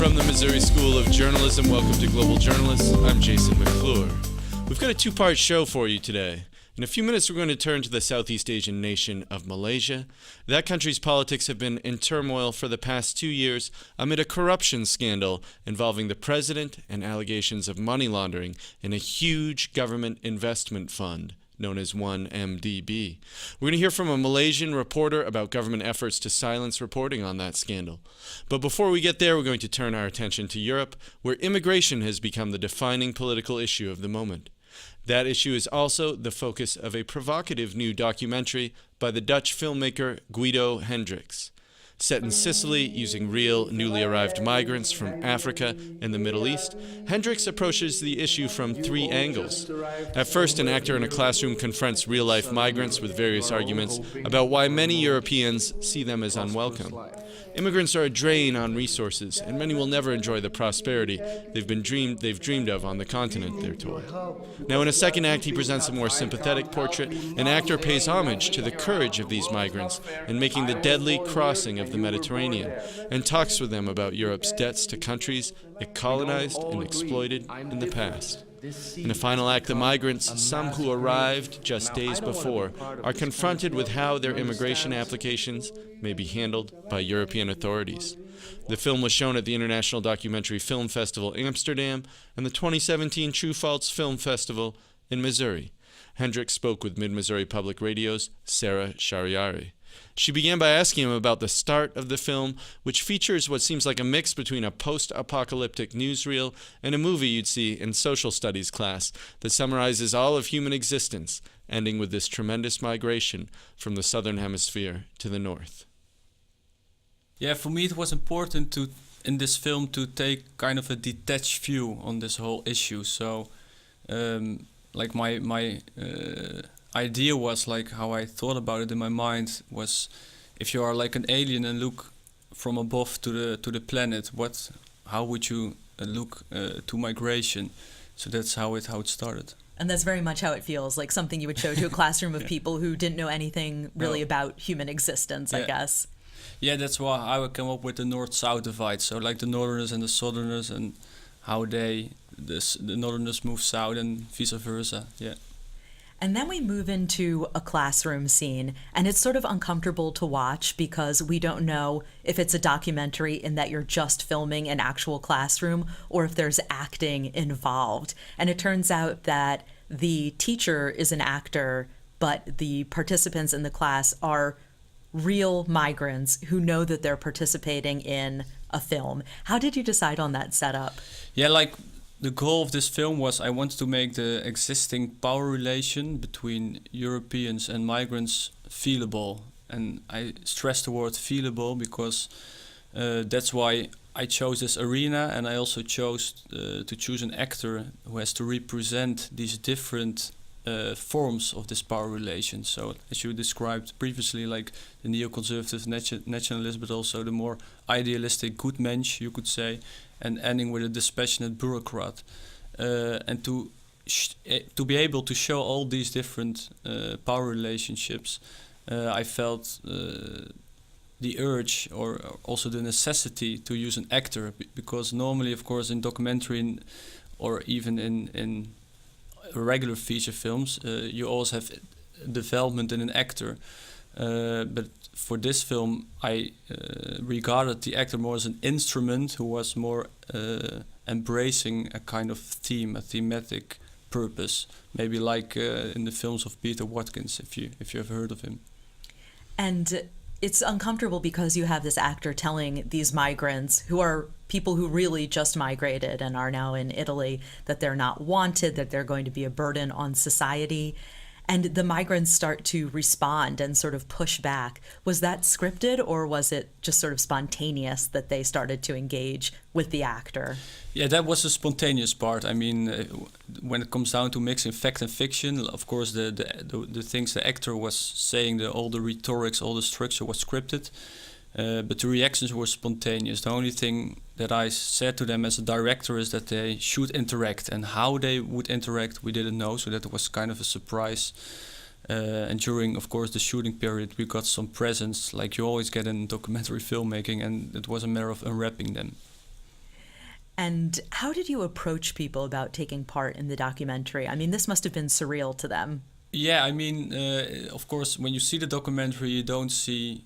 from the Missouri School of Journalism. Welcome to Global Journalists. I'm Jason McClure. We've got a two-part show for you today. In a few minutes, we're going to turn to the Southeast Asian nation of Malaysia. That country's politics have been in turmoil for the past 2 years amid a corruption scandal involving the president and allegations of money laundering in a huge government investment fund known as 1MDB. We're going to hear from a Malaysian reporter about government efforts to silence reporting on that scandal. But before we get there, we're going to turn our attention to Europe, where immigration has become the defining political issue of the moment. That issue is also the focus of a provocative new documentary by the Dutch filmmaker Guido Hendrikx. Set in Sicily using real, newly arrived migrants from Africa and the Middle East, Hendrikx approaches the issue from three angles. At first, an actor in a classroom confronts real-life migrants with various arguments about why many Europeans see them as unwelcome. Immigrants are a drain on resources, and many will never enjoy the prosperity they've dreamed of on the continent, they're told. Now, in a second act, he presents a more sympathetic portrait. An actor pays homage to the courage of these migrants in making the deadly crossing of the Mediterranean, and talks with them about Europe's debts to countries it colonized and exploited in the past. In the final act, the migrants, some who arrived just days before, are confronted with how their immigration applications may be handled by European authorities. The film was shown at the International Documentary Film Festival Amsterdam and the 2017 True False Film Festival in Missouri. Hendrikx spoke with Mid-Missouri Public Radio's Sarah Shariari. She began by asking him about the start of the film, which features what seems like a mix between a post-apocalyptic newsreel and a movie you'd see in social studies class that summarizes all of human existence, ending with this tremendous migration from the southern hemisphere to the north. Yeah, for me it was important in this film to take kind of a detached view on this whole issue. So, like my idea was, like how I thought about it in my mind was, if you are like an alien and look from above to the planet, how would you look to migration? So that's how it started. And that's very much how it feels, like something you would show to a classroom of people who didn't know anything really about human existence, I guess. Yeah, that's why I would come up with the North-South Divide. So like the Northerners and the Southerners, and how the Northerners move south and vice versa. Yeah. And then we move into a classroom scene, and it's sort of uncomfortable to watch because we don't know if it's a documentary in that you're just filming an actual classroom or if there's acting involved. And it turns out that the teacher is an actor, but the participants in the class are real migrants who know that they're participating in a film. How did you decide on that setup? Yeah, like the goal of this film was I wanted to make the existing power relation between Europeans and migrants feelable. And I stress the word feelable because that's why I chose this arena, and I also chose to choose an actor who has to represent these different forms of this power relation. So as you described previously, like the neoconservative nationalist, but also the more idealistic good mensch, you could say, and ending with a dispassionate bureaucrat, and to be able to show all these different power relationships, I felt the urge or also the necessity to use an actor, because normally, of course, in documentary or even in regular feature films, you always have development in an actor. But for this film, I regarded the actor more as an instrument who was more embracing a kind of theme, a thematic purpose, maybe like in the films of Peter Watkins, if you have heard of him. And it's uncomfortable because you have this actor telling these migrants, who are people who really just migrated and are now in Italy, that they're not wanted, that they're going to be a burden on society. And the migrants start to respond and sort of push back. Was that scripted, or was it just sort of spontaneous that they started to engage with the actor? Yeah, that was a spontaneous part. I mean, when it comes down to mixing fact and fiction, of course, the things the actor was saying, all the rhetorics, all the structure was scripted. But the reactions were spontaneous. The only thing that I said to them as a director is that they should interact, and how they would interact we didn't know, so that was kind of a surprise. And during, of course, the shooting period, we got some presents like you always get in documentary filmmaking, and it was a matter of unwrapping them. And how did you approach people about taking part in the documentary? I mean, this must have been surreal to them. Yeah, I mean, of course, when you see the documentary, you don't see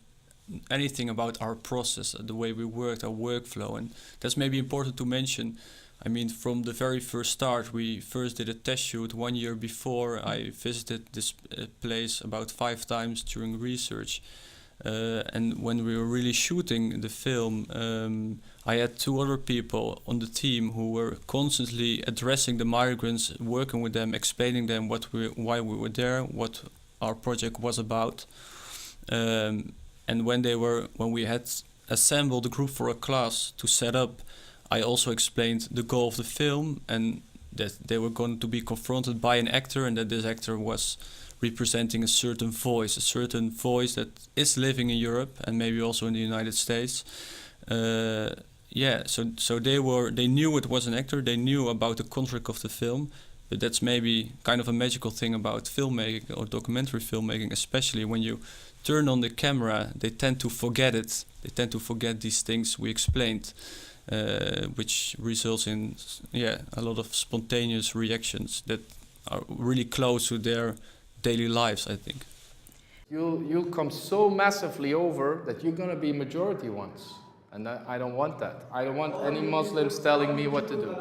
anything about our process, the way we worked, our workflow, and that's maybe important to mention. I mean, from the very first start, we first did a test shoot 1 year before. I visited this place about 5 times during research. And when we were really shooting the film, I had 2 other people on the team who were constantly addressing the migrants, working with them, explaining them why we were there, what our project was about. And when we had assembled a group for a class to set up, I also explained the goal of the film and that they were going to be confronted by an actor, and that this actor was representing a certain voice that is living in Europe and maybe also in the United States. So they knew it was an actor, they knew about the contract of the film, but that's maybe kind of a magical thing about filmmaking or documentary filmmaking, especially when you turn on the camera, they tend to forget it. They tend to forget these things we explained, which results in a lot of spontaneous reactions that are really close to their daily lives, I think. You'll come so massively over that you're going to be majority once. And I don't want that. I don't want any Muslims telling me what to do.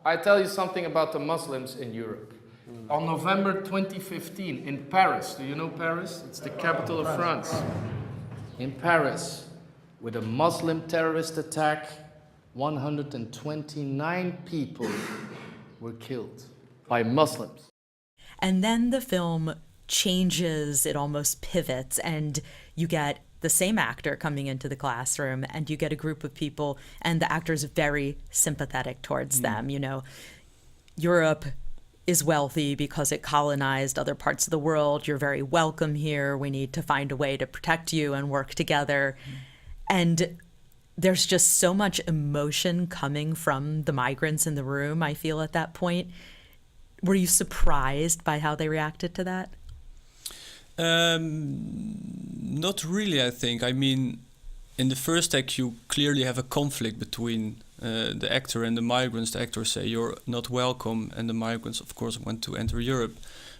I tell you something about the Muslims in Europe. On November 2015 in Paris, do you know Paris? It's the capital of France. In Paris, with a Muslim terrorist attack, 129 people were killed by Muslims. And then the film changes, it almost pivots, and you get the same actor coming into the classroom, and you get a group of people, and the actor's very sympathetic towards them. You know, Europe is wealthy because it colonized other parts of the world. You're very welcome here. We need to find a way to protect you and work together. And there's just so much emotion coming from the migrants in the room, I feel, at that point. Were you surprised by how they reacted to that? Not really, I think. I mean, in the first act, you clearly have a conflict between the actor and the migrants. The actor say you're not welcome, and the migrants, of course, want to enter Europe.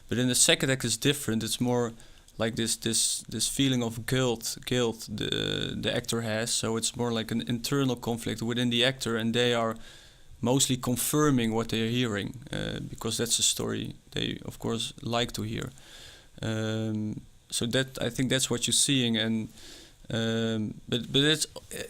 But in the second act, it's different. It's more like this feeling of guilt the actor has. So it's more like an internal conflict within the actor, and they are mostly confirming what they are hearing, because that's a story they, of course, like to hear. So that, I think that's what you're seeing, and but it's,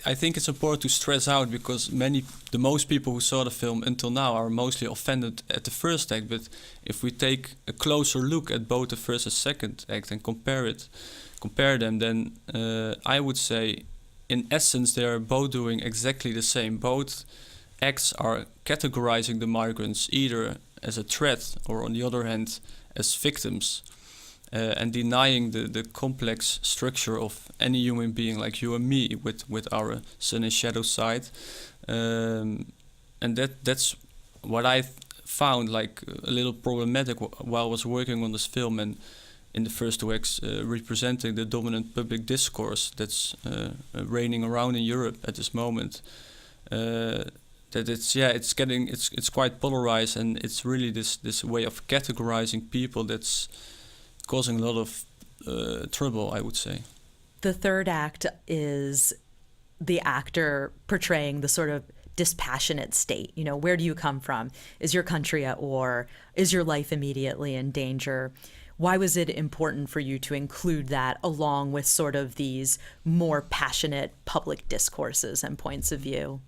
I think it's important to stress out, because the most people who saw the film until now are mostly offended at the first act. But if we take a closer look at both the first and second act and compare them, then I would say, in essence, they are both doing exactly the same. Both acts are categorizing the migrants either as a threat or, on the other hand, as victims, and denying the complex structure of any human being like you and me with our sun and shadow side. And that's what I found like a little problematic while I was working on this film, and in the first 2 acts representing the dominant public discourse that's reigning around in Europe at this moment. That it's quite polarized, and it's really this way of categorizing people that's causing a lot of trouble, I would say. The third act is the actor portraying the sort of dispassionate state. You know, where do you come from? Is your country at war? Is your life immediately in danger? Why was it important for you to include that along with sort of these more passionate public discourses and points of view?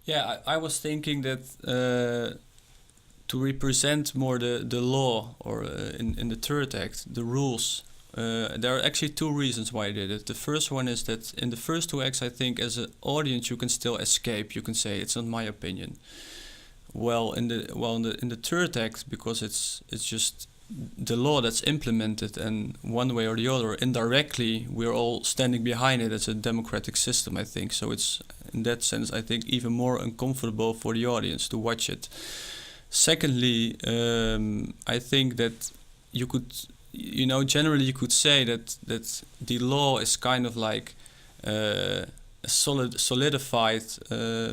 Yeah, I was thinking that to represent more the law, or in the third act, the rules, there are actually 2 reasons why I did it. The first one is that in the first 2 acts, I think as an audience you can still escape. You can say it's not my opinion. Well, in the third act, because it's just the law that's implemented, and one way or the other, indirectly, we're all standing behind it as a democratic system, I think. So it's, in that sense, I think, even more uncomfortable for the audience to watch it. Secondly, I think that you could, generally you could say that the law is kind of like a solidified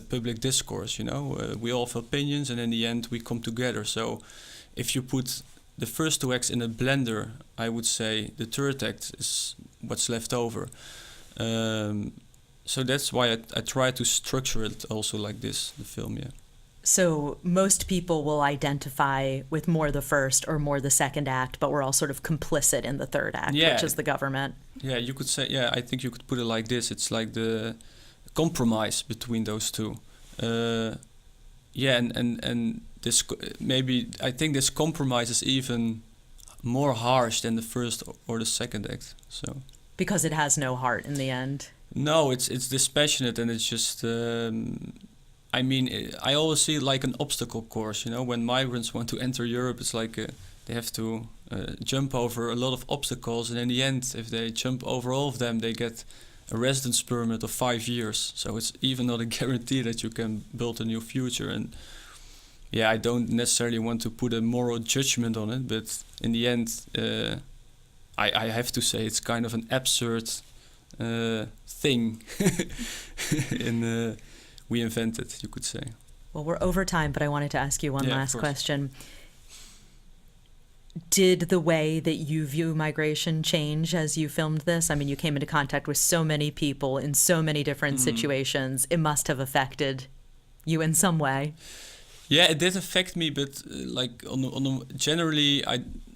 public discourse. We all have opinions, and in the end we come together. So if you put the first two acts in a blender, I would say the third act is what's left over. So that's why I try to structure it also like this, the film. Yeah. So most people will identify with more the first or more the second act, but we're all sort of complicit in the third act, which is the government. Yeah, you could say. Yeah, I think you could put it like this. It's like the compromise between those two. And this maybe I think this compromise is even more harsh than the first or the second act. So because it has no heart in the end. No, it's dispassionate, and it's just. I always see it like an obstacle course. When migrants want to enter Europe, it's like they have to jump over a lot of obstacles, and in the end, if they jump over all of them, they get a residence permit of 5 years. So it's even not a guarantee that you can build a new future. And yeah, I don't necessarily want to put a moral judgment on it, but in the end, I have to say it's kind of an absurd thing. We invented, you could say. Well, we're over time, but I wanted to ask you one last question. Did the way that you view migration change as you filmed this? I mean, you came into contact with so many people in so many different situations. It must have affected you in some way. Yeah, it did affect me, but generally,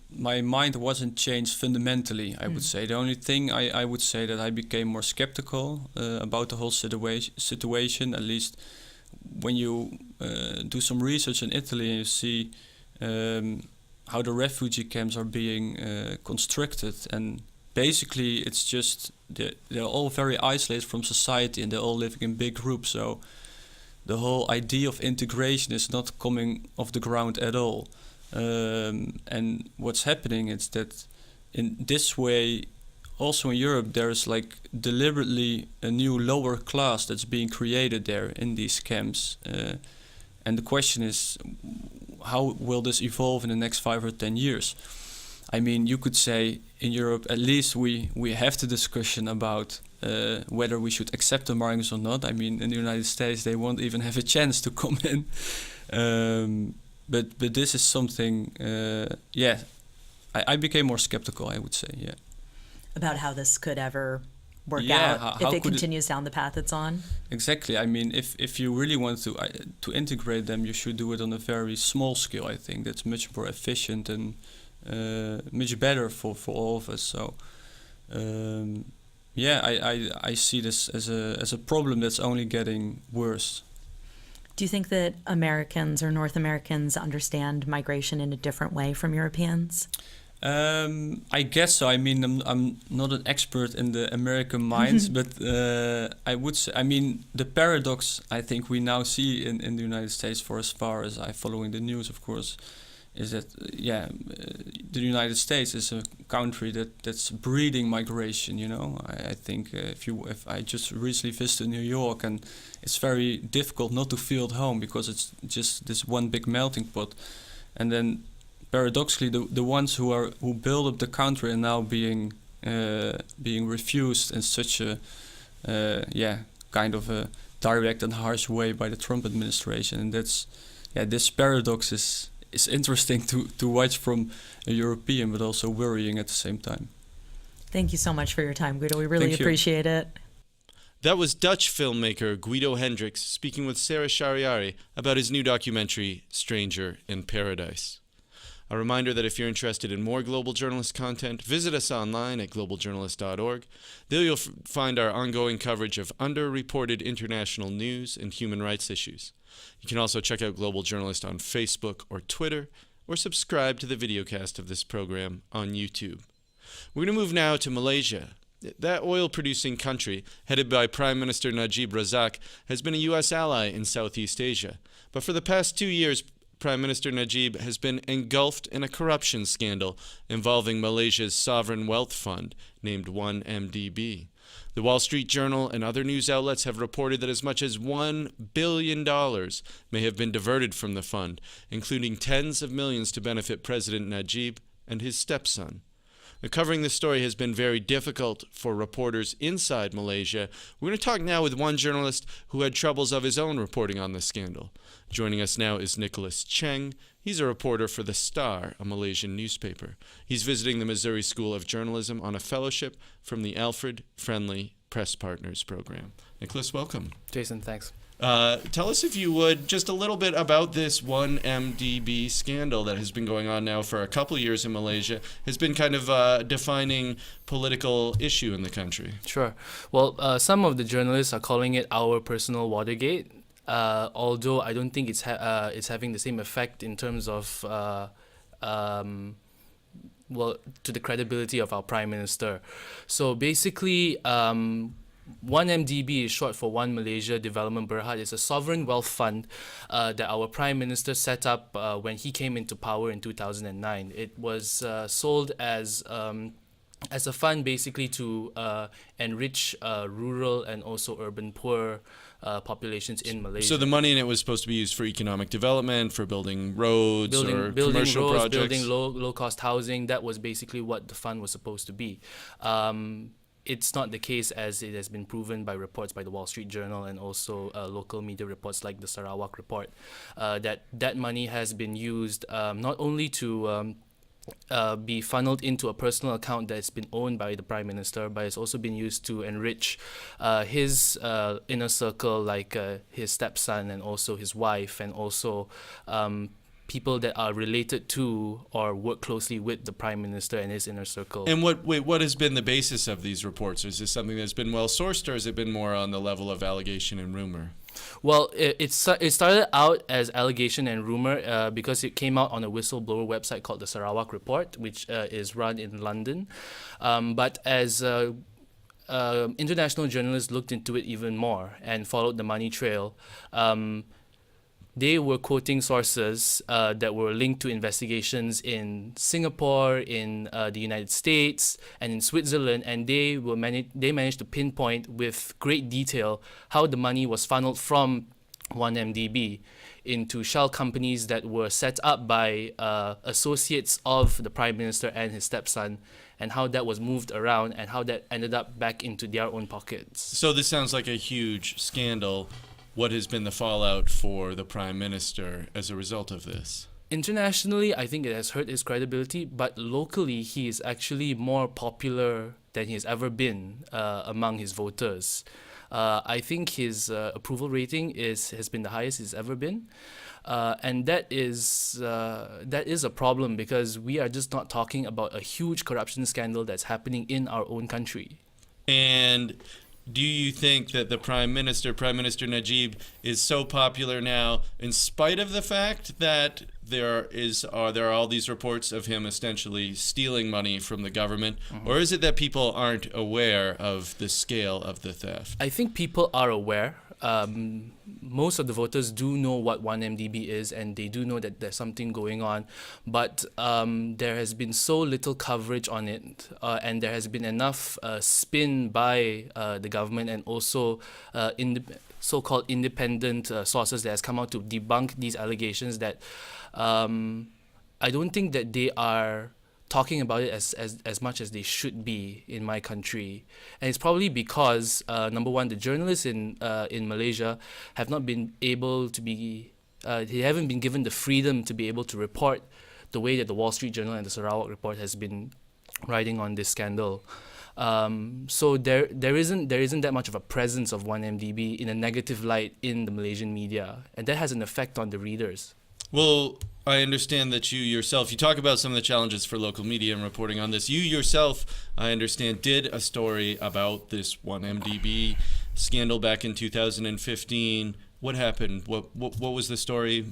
my mind wasn't changed fundamentally, I would say. The only thing I would say that I became more skeptical about the whole situation, at least when you do some research in Italy and you see how the refugee camps are being constructed. And basically it's just, they're all very isolated from society and they're all living in big groups. So the whole idea of integration is not coming off the ground at all. And what's happening is that in this way, also in Europe, there's like deliberately a new lower class that's being created there in these camps. And the question is, how will this evolve in the next 5 or 10 years? I mean, you could say in Europe, at least we have the discussion about whether we should accept the migrants or not. I mean, in the United States, they won't even have a chance to come in. But this is something, I became more skeptical, I would say, yeah. About how this could ever work out if it continues down the path it's on? Exactly. I mean, if you really want to integrate them, you should do it on a very small scale, I think. That's much more efficient and much better for all of us. So, I see this as a problem that's only getting worse. Do you think that Americans or North Americans understand migration in a different way from Europeans? I guess so. I mean, I'm not an expert in the American minds, but I would say, I mean, the paradox I think we now see in the United States, for as far as I following the news, of course, is that the United States is a country that's breeding migration. I think if I just recently visited New York, and it's very difficult not to feel at home because it's just this one big melting pot, and then paradoxically the ones who build up the country are now being refused in such a kind of a direct and harsh way by the Trump administration, and this paradox is interesting to watch from a European, but also worrying at the same time. Thank you so much for your time, Guido. We really appreciate it. That was Dutch filmmaker Guido Hendrikx speaking with Sarah Shariari about his new documentary, Stranger in Paradise. A reminder that if you're interested in more Global Journalist content, visit us online at globaljournalist.org. There you'll find our ongoing coverage of underreported international news and human rights issues. You can also check out Global Journalist on Facebook or Twitter, or subscribe to the videocast of this program on YouTube. We're going to move now to Malaysia. That oil-producing country, headed by Prime Minister Najib Razak, has been a U.S. ally in Southeast Asia. But for the past 2 years, Prime Minister Najib has been engulfed in a corruption scandal involving Malaysia's sovereign wealth fund, named 1MDB. The Wall Street Journal and other news outlets have reported that as much as $1 billion may have been diverted from the fund, including tens of millions to benefit President Najib and his stepson. Covering this story has been very difficult for reporters inside Malaysia. We're going to talk now with one journalist who had troubles of his own reporting on this scandal. Joining us now is Nicholas Cheng. He's a reporter for The Star, a Malaysian newspaper. He's visiting the Missouri School of Journalism on a fellowship from the Alfred Friendly Press Partners program. Nicholas, welcome. Jason, thanks. Tell us, if you would, just a little bit about this 1MDB scandal that has been going on now for a couple of years in Malaysia, has been kind of a defining political issue in the country. Sure. Well, some of the journalists are calling it our personal Watergate, although I don't think it's having the same effect in terms of to the credibility of our Prime Minister. So basically, 1MDB is short for One Malaysia Development Berhad. It's a sovereign wealth fund that our Prime Minister set up when he came into power in 2009. It was sold as a fund basically to enrich rural and also urban poor populations in Malaysia. So the money in it was supposed to be used for economic development, for building roads or commercial projects? Building low-cost housing. That was basically what the fund was supposed to be. It's not the case, as it has been proven by reports by the Wall Street Journal and also local media reports like the Sarawak report, that money has been used not only to be funneled into a personal account that's been owned by the Prime Minister, but it's also been used to enrich his inner circle, like his stepson and also his wife, and also people that are related to or work closely with the Prime Minister and his inner circle. And what has been the basis of these reports? Is this something that's been well sourced, or has it been more on the level of allegation and rumor? Well, it started out as allegation and rumor because it came out on a whistleblower website called the Sarawak Report, which is run in London. But as international journalists looked into it even more and followed the money trail, they were quoting sources that were linked to investigations in Singapore, in the United States, and in Switzerland, and they managed to pinpoint with great detail how the money was funneled from 1MDB into shell companies that were set up by associates of the Prime Minister and his stepson, and how that was moved around and how that ended up back into their own pockets. So this sounds like a huge scandal. What has been the fallout for the Prime Minister as a result of this? Internationally, I think it has hurt his credibility, but locally, he is actually more popular than he has ever been among his voters. I think his approval rating has been the highest it's ever been, and that is a problem because we are just not talking about a huge corruption scandal that's happening in our own country. And do you think that the Prime Minister Najib, is so popular now in spite of the fact that there are all these reports of him essentially stealing money from the government? Mm-hmm. Or is it that people aren't aware of the scale of the theft? I think people are aware. Most of the voters do know what 1MDB is, and they do know that there's something going on, but there has been so little coverage on it, and there has been enough spin by the government and also so-called independent sources that has come out to debunk these allegations that I don't think that they are talking about it as much as they should be in my country. And it's probably because, number one, the journalists in Malaysia have not been able to be, they haven't been given the freedom to be able to report the way that the Wall Street Journal and the Sarawak Report has been writing on this scandal. So there isn't that much of a presence of 1MDB in a negative light in the Malaysian media, and that has an effect on the readers. Well, I understand that you yourself, you talk about some of the challenges for local media and reporting on this. You yourself, I understand, did a story about this 1MDB scandal back in 2015. What happened? What was the story?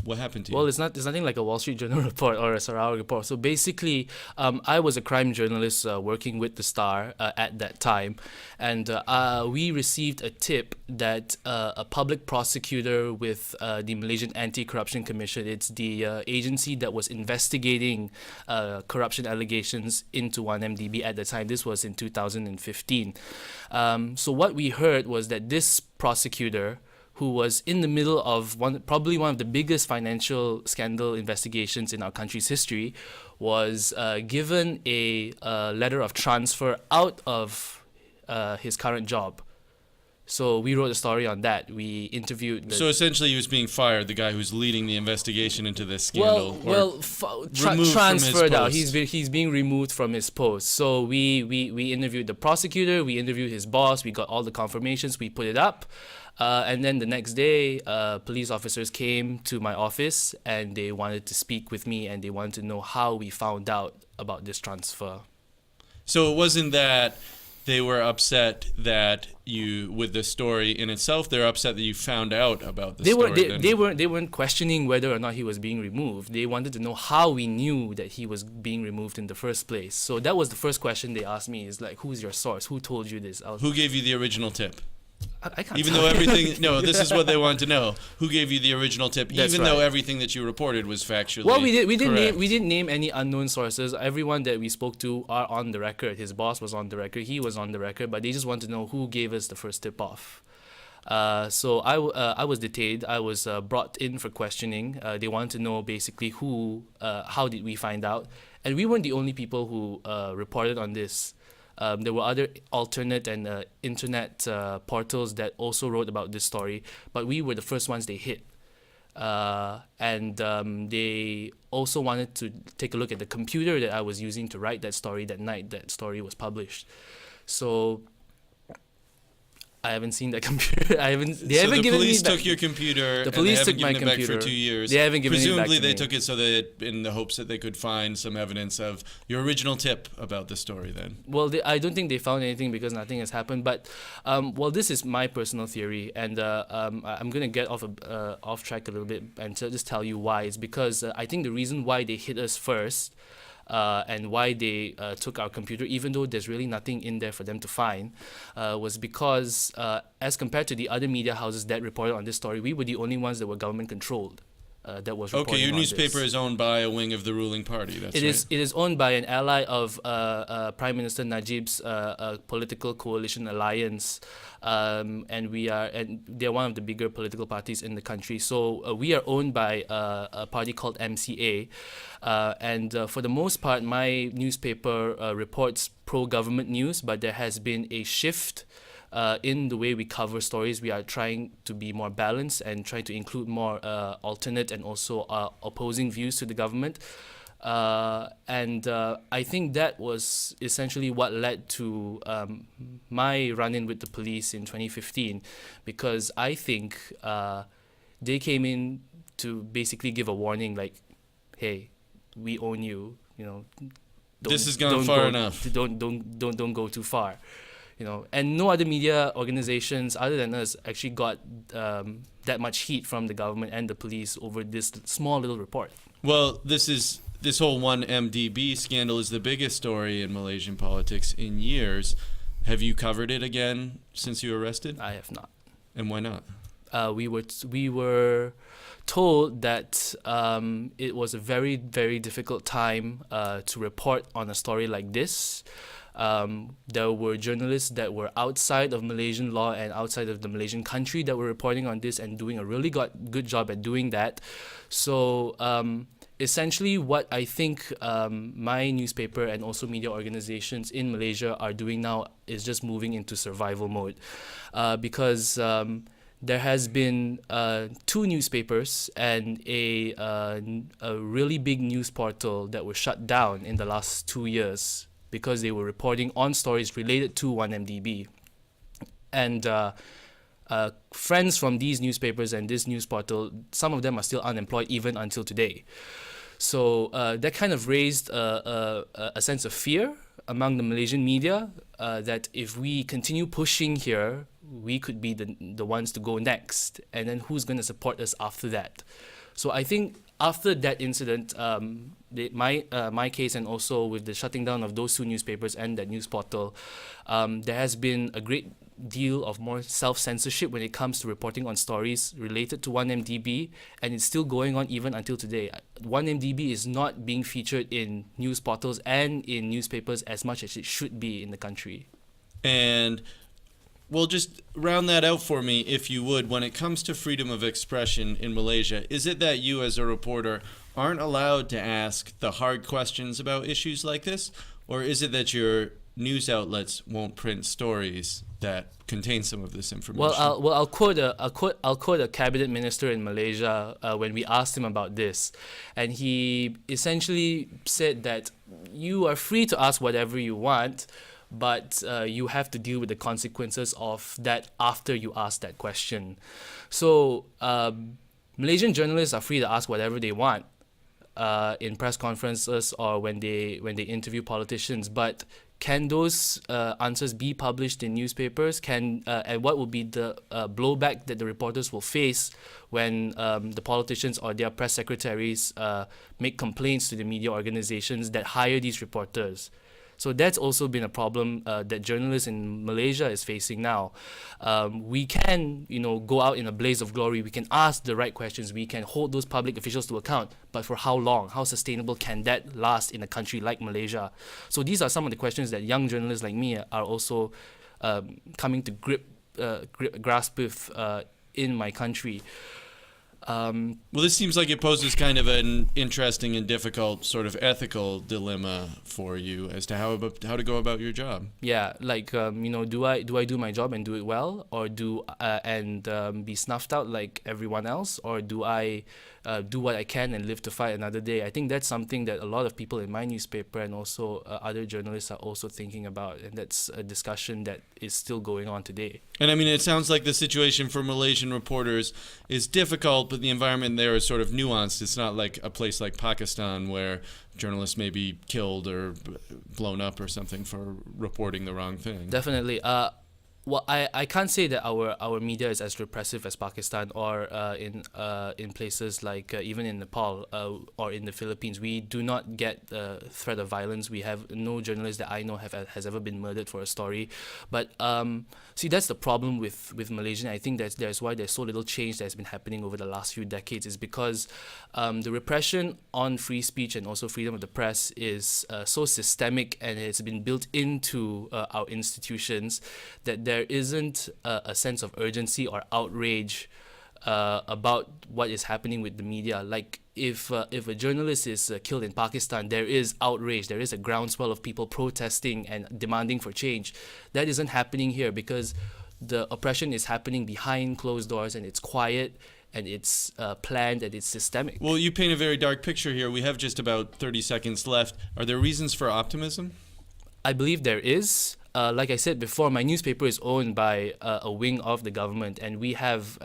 What happened to you? Well, it's nothing like a Wall Street Journal report or a Sarawak report. So basically, I was a crime journalist working with the Star at that time, and we received a tip that a public prosecutor with the Malaysian Anti-Corruption Commission, it's the agency that was investigating corruption allegations into 1MDB at the time. This was in 2015. So what we heard was that this prosecutor, who was in the middle of probably one of the biggest financial scandal investigations in our country's history, was given a letter of transfer out of his current job. So we wrote a story on that. We interviewed. So essentially, he was being fired. The guy who's leading the investigation into this scandal. Transferred out. He's being removed from his post. So we interviewed the prosecutor. We interviewed his boss. We got all the confirmations. We put it up, and then the next day, police officers came to my office and they wanted to speak with me and they wanted to know how we found out about this transfer. So it wasn't that they were upset that you, with the story in itself, they're upset that you found out about the story. They weren't questioning whether or not he was being removed. They wanted to know how we knew that he was being removed in the first place. So that was the first question they asked me, is like, who's your source? Who told you this? Who gave you the original tip? I can't Even tell though you. everything, no, this is what they want to know. Who gave you the original tip? That's Even though right. everything that you reported was factually Well, we correct. didn't name any unknown sources. Everyone that we spoke to are on the record. His boss was on the record. He was on the record. But they just want to know who gave us the first tip off. So I was detained. I was brought in for questioning. They wanted to know basically how did we find out, and we weren't the only people who reported on this. There were other alternate and internet portals that also wrote about this story, but we were the first ones they hit. And they also wanted to take a look at the computer that I was using to write that story that night that story was published. So I haven't seen that computer. The police took your computer. The police took my and they haven't given it computer. back for 2 years. They haven't given it back Presumably, to they me. took it so that in the hopes that they could find some evidence of your original tip about the story. Then, Well, I don't think they found anything because nothing has happened. But, this is my personal theory, and I'm gonna get off track a little bit and just tell you why. It's because I think the reason why they hit us first, and why they took our computer, even though there's really nothing in there for them to find, was because as compared to the other media houses that reported on this story, we were the only ones that were government controlled. That was reporting okay, your on newspaper this. is owned by a wing of the ruling party. That's It right. is. It is owned by an ally of Prime Minister Najib's political coalition alliance, and they're one of the bigger political parties in the country. So we are owned by a party called MCA, and for the most part, my newspaper reports pro-government news, but there has been a shift. In the way we cover stories. We are trying to be more balanced and trying to include more alternate and also opposing views to the government. And I think that was essentially what led to my run-in with the police in 2015, because I think they came in to basically give a warning like, hey, we own you, This has gone far enough. Don't go too far. And no other media organizations other than us actually got that much heat from the government and the police over this small little report. Well, this whole 1MDB scandal is the biggest story in Malaysian politics in years. Have you covered it again since you were arrested? I have not. And why not? We were told that it was a very, very difficult time to report on a story like this. There were journalists that were outside of Malaysian law and outside of the Malaysian country that were reporting on this and doing a really good job at doing that. So essentially what I think my newspaper and also media organizations in Malaysia are doing now is just moving into survival mode, because there has been 2 newspapers and a really big news portal that were shut down in the last 2 years because they were reporting on stories related to 1MDB. And friends from these newspapers and this news portal, some of them are still unemployed even until today. So that kind of raised a sense of fear among the Malaysian media that if we continue pushing here, we could be the ones to go next. And then who's going to support us after that? So I think after that incident, my case and also with the shutting down of those 2 newspapers and that news portal, there has been a great deal of more self-censorship when it comes to reporting on stories related to 1MDB, and it's still going on even until today. 1MDB is not being featured in news portals and in newspapers as much as it should be in the country. And Well, just round that out for me, if you would. When it comes to freedom of expression in Malaysia, is it that you as a reporter aren't allowed to ask the hard questions about issues like this? Or is it that your news outlets won't print stories that contain some of this information? I'll quote a cabinet minister in Malaysia when we asked him about this, and he essentially said that you are free to ask whatever you want, but you have to deal with the consequences of that after you ask that question. So Malaysian journalists are free to ask whatever they want in press conferences or when they interview politicians, but can those answers be published in newspapers? And what will be the blowback that the reporters will face when the politicians or their press secretaries make complaints to the media organizations that hire these reporters? So that's also been a problem that journalists in Malaysia is facing now. We can, go out in a blaze of glory. We can ask the right questions. We can hold those public officials to account. But for how long? How sustainable can that last in a country like Malaysia? So these are some of the questions that young journalists like me are also coming to grasp with in my country. Well, this seems like it poses kind of an interesting and difficult sort of ethical dilemma for you as to how to go about your job. Yeah, like do I do my job and do it well, or be snuffed out like everyone else, or do I do what I can and live to fight another day? I think that's something that a lot of people in my newspaper and also other journalists are also thinking about, and that's a discussion that is still going on today. And I mean, it sounds like the situation for Malaysian reporters is difficult, but the environment there is sort of nuanced. It's not like a place like Pakistan where journalists may be killed or blown up or something for reporting the wrong thing. Definitely. Well, I can't say that our media is as repressive as Pakistan or in places like even in Nepal or in the Philippines. We do not get the threat of violence. We have no journalist that I know has ever been murdered for a story. But see, that's the problem with Malaysia. I think that's why there's so little change that's been happening over the last few decades, is because the repression on free speech and also freedom of the press is so systemic, and it's been built into our institutions that there isn't a sense of urgency or outrage about what is happening with the media. Like if a journalist is killed in Pakistan, there is outrage, there is a groundswell of people protesting and demanding for change. That isn't happening here because the oppression is happening behind closed doors, and it's quiet, and it's planned, and it's systemic. Well, you paint a very dark picture here. We have just about 30 seconds left. Are there reasons for optimism? I believe there is. Like I said before, my newspaper is owned by a wing of the government, and we have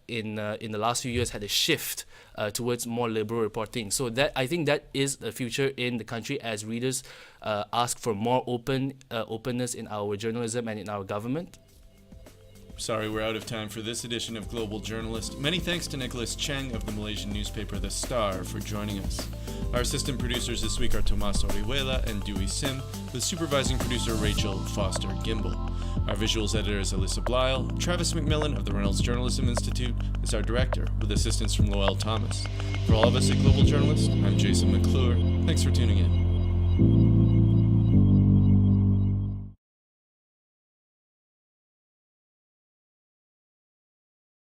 in the last few years had a shift towards more liberal reporting. So that I think that is the future in the country as readers ask for more openness in our journalism and in our government. Sorry, we're out of time for this edition of Global Journalist. Many thanks to Nicholas Cheng of the Malaysian newspaper The Star for joining us. Our assistant producers this week are Tomas Orihuela and Dewey Sim, with supervising producer Rachel Foster Gimbel. Our visuals editor is Alyssa Blyle. Travis McMillan of the Reynolds Journalism Institute is our director, with assistance from Loel Thomas. For all of us at Global Journalist, I'm Jason McClure. Thanks for tuning in.